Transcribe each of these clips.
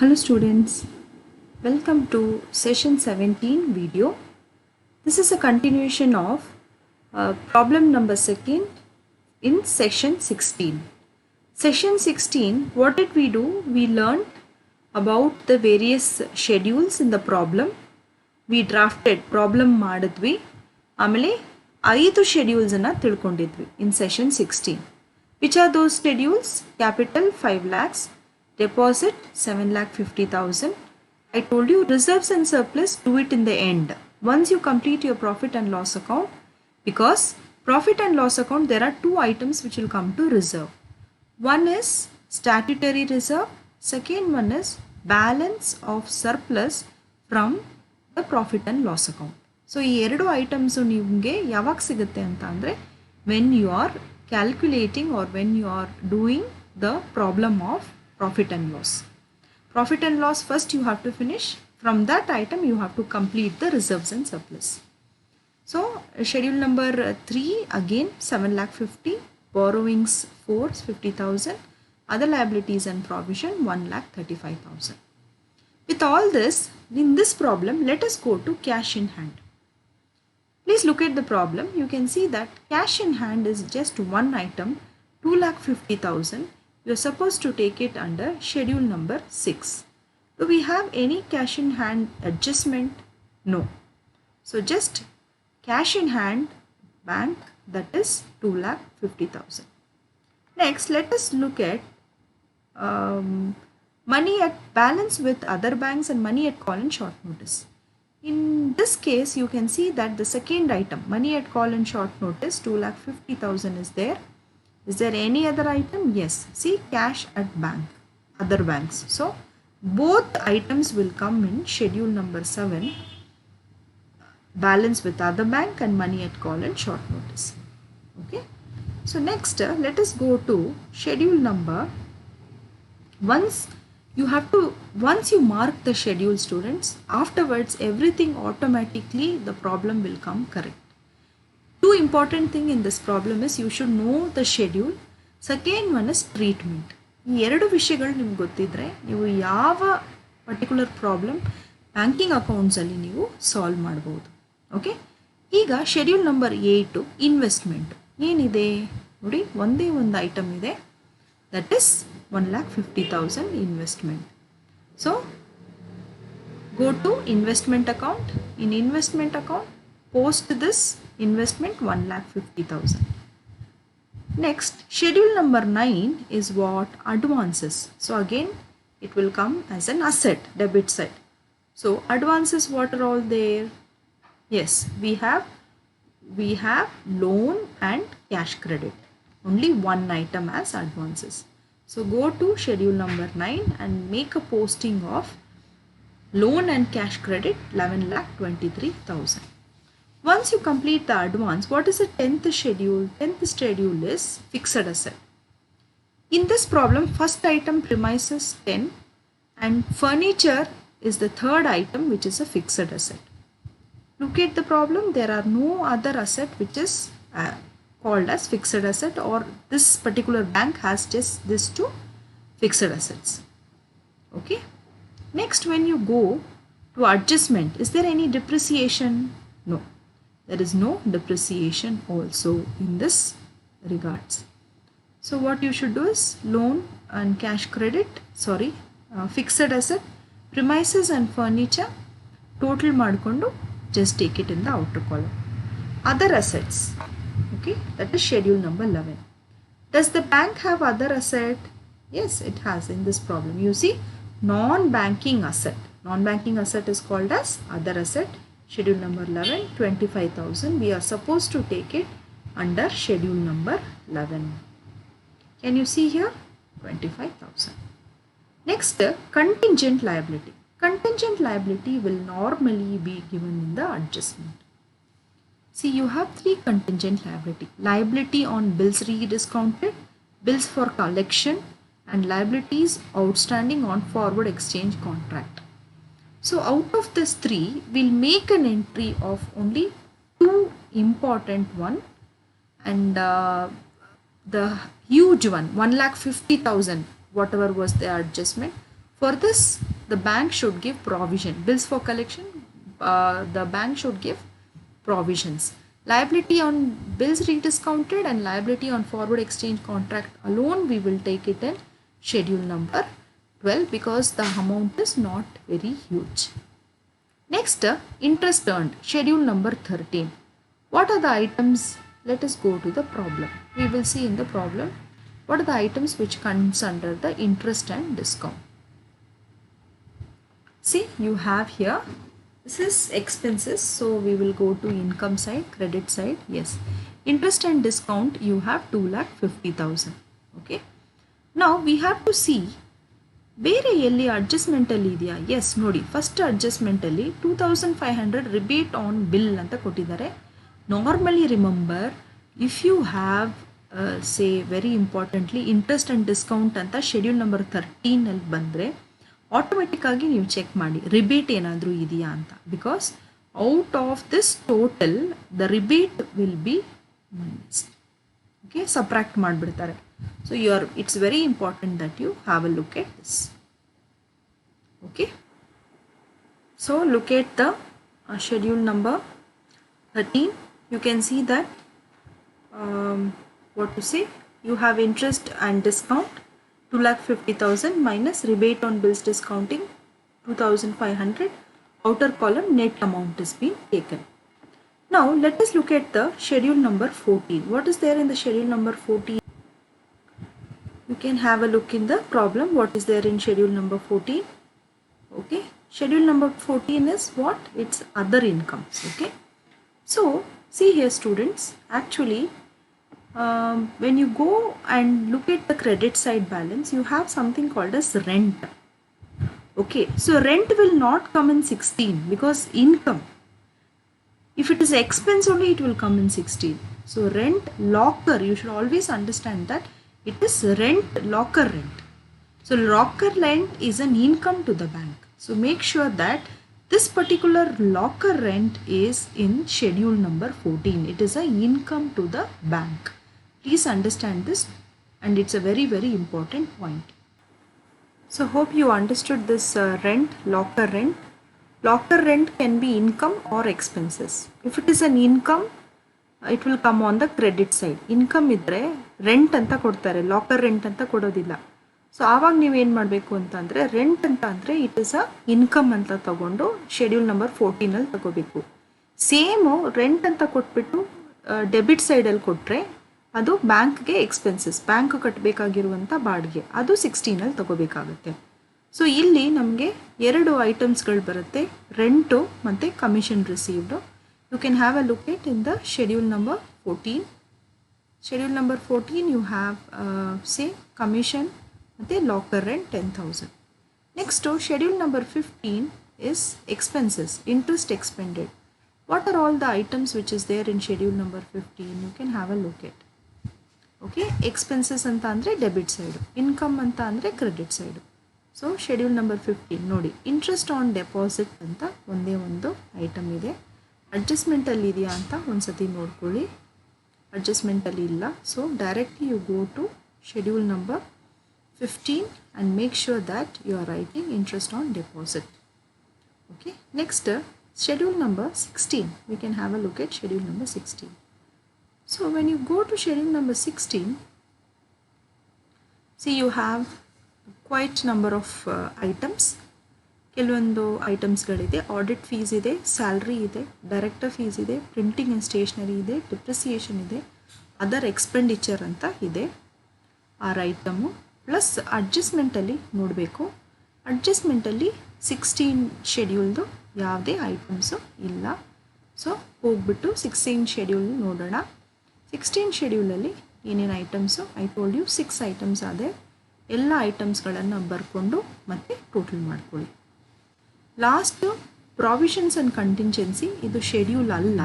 Hello students, welcome to session 17 video. This is a continuation of problem number 2 in session 16. Session 16, what did we do? We learned about the various schedules in the problem. We drafted problem ಮಾಡಿದ್ವಿ ಆಮೇಲೆ 5 schedules ಅನ್ನು ತಿಳ್ಕೊಂಡಿದ್ವಿ in session 16. Which are those schedules? Capital 5 lakhs, deposit 7,50,000. I told you reserves and surplus, do it in the end. Once you complete your profit and loss account, because profit and loss account there are two items which will come to reserve. One is statutory reserve, second one is balance of surplus from the profit and loss account. So ಈ ಎರಡು items ನಿಮಗೆ ಯಾವಾಗ ಸಿಗುತ್ತೆ ಅಂತ ಅಂದರೆ when you are calculating or when you are doing the problem of profit and loss. Profit and loss first you have to finish. From that item you have to complete the reserves and surplus. So schedule number 3 again 7,50,000, borrowings 450,000, other liabilities and provision 1,35,000. With all this, in this problem, let us go to cash in hand. Please look at the problem. You can see that cash in hand is just one item, 2,50,000. You are supposed to take it under schedule number 6. Do we have any cash in hand adjustment? No. So just cash in hand bank, that is 2,50,000. Next, let us look at money at balance with other banks and money at call and short notice. In this case, you can see that the second item, money at call and short notice, 2,50,000 is there. Is there any other item? Yes. See, cash at bank, other banks. So both items will come in schedule number 7, balance with other bank and money at call and short notice. Okay. So next, let us go to schedule number. Once you mark the schedule, students, afterwards everything automatically the problem will come correct. Two important thing in this problem is you should know the schedule. Second one is treatment. ಈ ಎರಡು ವಿಷಯಗಳು ನಿಮ್ಗೆ ಗೊತ್ತಿದ್ರೆ ನೀವು ಯಾವ particular problem banking ಅಕೌಂಟ್ಸಲ್ಲಿ ನೀವು solve ಮಾಡ್ಬೋದು. Okay, ಈಗ ಶೆಡ್ಯೂಲ್ ನಂಬರ್ 8 ಇನ್ವೆಸ್ಟ್ಮೆಂಟ್ ಏನಿದೆ ನೋಡಿ, ಒಂದೇ ಒಂದು ಐಟಮ್ ಇದೆ, that is 1,50,000 investment. So go to investment account. In investment account, post this investment 1,50,000. Next, schedule number 9 is what? Advances. So again it will come as an asset, debit side. So advances, what are all there? Yes, we have loan and cash credit. Only one item as advances. So go to schedule number 9 and make a posting of loan and cash credit 11,23,000. Once you complete the advance, what is the 10th schedule? 10th schedule is fixed asset. In this problem, first item premises 10 and furniture is the third item which is a fixed asset. Look at the problem. There are no other asset which is called as fixed asset, or this particular bank has just these two fixed assets. Okay. Next, when you go to adjustment, is there any depreciation? No, there is no depreciation also in this regards. So what you should do is loan and cash credit, fixed asset, premises and furniture, total ಮಾಡಿಕೊಂಡು just take it in the outer column. Other assets. Okay, that is schedule number 11. Does the bank have other asset? Yes, it has. In this problem, you see non-banking asset. Non-banking asset is called as other asset. Schedule number 11, 25,000. We are supposed to take it under schedule number 11. Can you see here? 25,000. Next, contingent liability. Contingent liability will normally be given in the adjustment. See, you have three contingent liability. Liability on bills rediscounted, bills for collection, and liabilities outstanding on forward exchange contract. So out of this three, we'll make an entry of only two important one, and the huge one, 1,50,000, whatever was the adjustment, For this, the bank should give provision. Bills for collection, the bank should give provisions. Liability on bills rediscounted and liability on forward exchange contract alone, we will take it in schedule number 12 because the amount is not very huge. Next, interest earned, schedule number 13. What are the items? Let us go to the problem. We will see in the problem what are the items which comes under the interest and discount. See, you have here, this is expenses, so we will go to income side, credit side. Yes, interest and discount, you have 2,50,000. Okay, now we have to see ಬೇರೆ ಎಲ್ಲಿ ಅಡ್ಜಸ್ಟ್ಮೆಂಟಲ್ಲಿ ಇದೆಯಾ. Yes ನೋಡಿ, first ಅಡ್ಜಸ್ಟ್ಮೆಂಟಲ್ಲಿ 2,500 rebate on bill ಅಂತ ಕೊಟ್ಟಿದ್ದಾರೆ. Normally remember, if you have say very importantly interest and discount ಅಂತ schedule number 13 ಬಂದರೆ ಆಟೋಮೆಟಿಕ್ಕಾಗಿ ನೀವು ಚೆಕ್ ಮಾಡಿ ರಿಬೇಟ್ ಏನಾದರೂ ಇದೆಯಾ ಅಂತ. Because out of this total the rebate will be okay subtract ಮಾಡಿಬಿಡ್ತಾರೆ. So it's very important that you have a look at this. Okay, so look at the schedule number 13. You can see that what to say, you have interest and discount 2,50,000 minus rebate on bills discounting 2,500. Outer column net amount is being taken. Now let us look at the schedule number 14. What is there in the schedule number 14? You can have a look in the problem what is there in schedule number 14. Okay, schedule number 14 is what? It's other incomes. Okay, so see here students, actually when you go and look at the credit side balance, you have something called as rent. Okay, so rent will not come in 16 because income. If it is expense only, it will come in 16. So rent, locker, you should always understand that it is rent, locker rent. So locker rent is an income to the bank. So make sure that this particular locker rent is in schedule number 14. It is an income to the bank. Please understand this, and it's a very, very important point. So hope you understood this rent, locker rent. Locker rent can be income or expenses. If it is an income, it will come on the credit side. Income ಇದ್ದರೆ rent ಅಂತ ಕೊಡ್ತಾರೆ, locker rent ಅಂತ ಕೊಡೋದಿಲ್ಲ. So ಆವಾಗ ನೀವೇನು ಮಾಡಬೇಕು ಅಂತಂದರೆ, rent ಅಂತ ಅಂದರೆ ಇಟ್ ಇಸ್ ಅ ಇನ್ಕಮ್ ಅಂತ ತಗೊಂಡು ಶೆಡ್ಯೂಲ್ ನಂಬರ್ 14 ತಗೋಬೇಕು. ಸೇಮು ರೆಂಟ್ ಅಂತ ಕೊಟ್ಬಿಟ್ಟು ಡೆಬಿಟ್ ಸೈಡಲ್ಲಿ ಕೊಟ್ಟರೆ ಅದು ಬ್ಯಾಂಕ್ಗೆ ಎಕ್ಸ್ಪೆನ್ಸಸ್, ಬ್ಯಾಂಕ್ ಕಟ್ಟಬೇಕಾಗಿರುವಂಥ ಬಾಡಿಗೆ, ಅದು 16 ತಗೋಬೇಕಾಗುತ್ತೆ. ಸೊ ಇಲ್ಲಿ ನಮಗೆ 2 ಐಟಮ್ಸ್ಗಳು ಬರುತ್ತೆ, ರೆಂಟು ಮತ್ತು commission received. You can have a look at in the schedule number 14. Schedule number 14 you have say commission and locker rent 10,000. Next to schedule number 15 is expenses, interest expended. What are all the items which is there in schedule number 15? You can have a look at. Okay, expenses anta andre debit side, income anta andre credit side. So schedule number 15 nodi, interest on deposit anta onde ಒಂದು item ಇದೆ. ಅಡ್ಜಸ್ಟ್ಮೆಂಟಲ್ಲಿ ಇದೆಯಾ ಅಂತ ಒಂದ್ಸತಿ ನೋಡ್ಕೊಳ್ಳಿ. ಅಡ್ಜಸ್ಟ್ಮೆಂಟಲ್ಲಿ ಇಲ್ಲ. So directly you go to schedule number 15 and make sure that you are writing interest on deposit. Okay, next schedule number 16. We can have a look at schedule number 16. So when you go to schedule number 16, see you have quite number of items. ಕೆಲವೊಂದು ಐಟಮ್ಸ್ಗಳಿದೆ, audit fees ಇದೆ, salary ಇದೆ, director fees ಇದೆ, printing and stationery ಇದೆ, depreciation ಇದೆ, other expenditure ಅಂತ ಇದೆ 6 item. Plus ಅಡ್ಜಸ್ಟ್ಮೆಂಟಲ್ಲಿ ನೋಡಬೇಕು. ಅಡ್ಜಸ್ಟ್ಮೆಂಟಲ್ಲಿ 16 ಶೆಡ್ಯೂಲ್ದು ಯಾವುದೇ ಐಟಮ್ಸು ಇಲ್ಲ. ಸೊ ಹೋಗ್ಬಿಟ್ಟು 16 ಶೆಡ್ಯೂಲ್ ನೋಡೋಣ. 16 ಶೆಡ್ಯೂಲಲ್ಲಿ ಏನೇನು items, I told you 6 items ಆದರೆ ಎಲ್ಲ ಐಟಮ್ಸ್ಗಳನ್ನು ಬರ್ಕೊಂಡು ಮತ್ತೆ ಟೋಟಲ್ ಮಾಡ್ಕೊಳ್ಳಿ. ಲಾಸ್ಟು ಪ್ರಾವಿಷನ್ಸ್ ಆ್ಯಂಡ್ ಕಂಟಿಂಜೆನ್ಸಿ, ಇದು ಶೆಡ್ಯೂಲ್ ಅಲ್ಲ,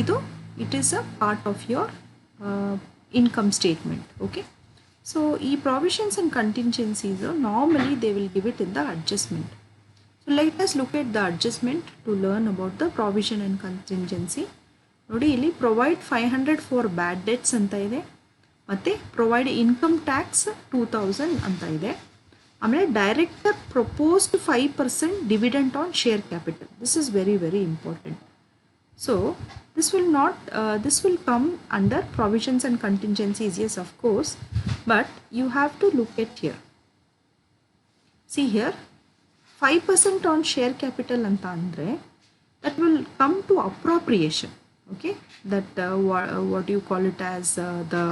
ಇದು it is a part of your income statement. Okay, so ಈ provisions and contingencies normally they will give it in the adjustment. So let us look at the adjustment to learn about the provision and contingency. ನೋಡಿ, ಇಲ್ಲಿ provide 500 for bad debts ಅಂತ ಇದೆ, ಮತ್ತು provide income tax 2,000 ಅಂತ ಇದೆ. ಆಮೇಲೆ director proposed 5% dividend on share capital. This is very very important. So this will come under provisions and contingencies, yes, of course, but you have to look at here. See here, 5% on share capital anta andre that will come to appropriation. Okay, that what you call it as the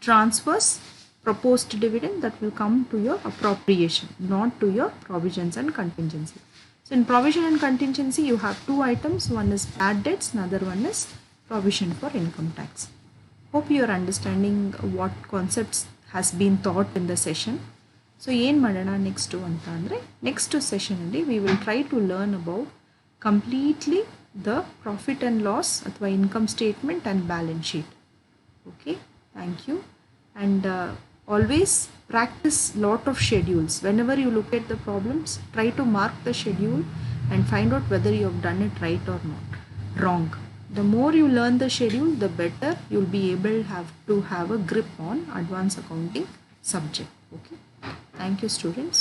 transfers proposed dividend, that will come to your appropriation, not to your provisions and contingency. So in provision and contingency you have two items, one is bad debts, another one is provision for income tax. Hope you are understanding what concepts has been taught in the session. So ಏನು ಮಾಡೋಣ next ಅಂತ ಅಂದರೆ next ಸೆಷನಲ್ಲಿ we will try to learn about completely the profit and loss ಅಥವಾ income statement and balance sheet. Okay, thank you. And always practice lot of schedules. Whenever you look at the problems, try to mark the schedule and find out whether you have done it right or not wrong. The more you learn the schedule, the better you'll be able to have a grip on advanced accounting subject. Okay, thank you students.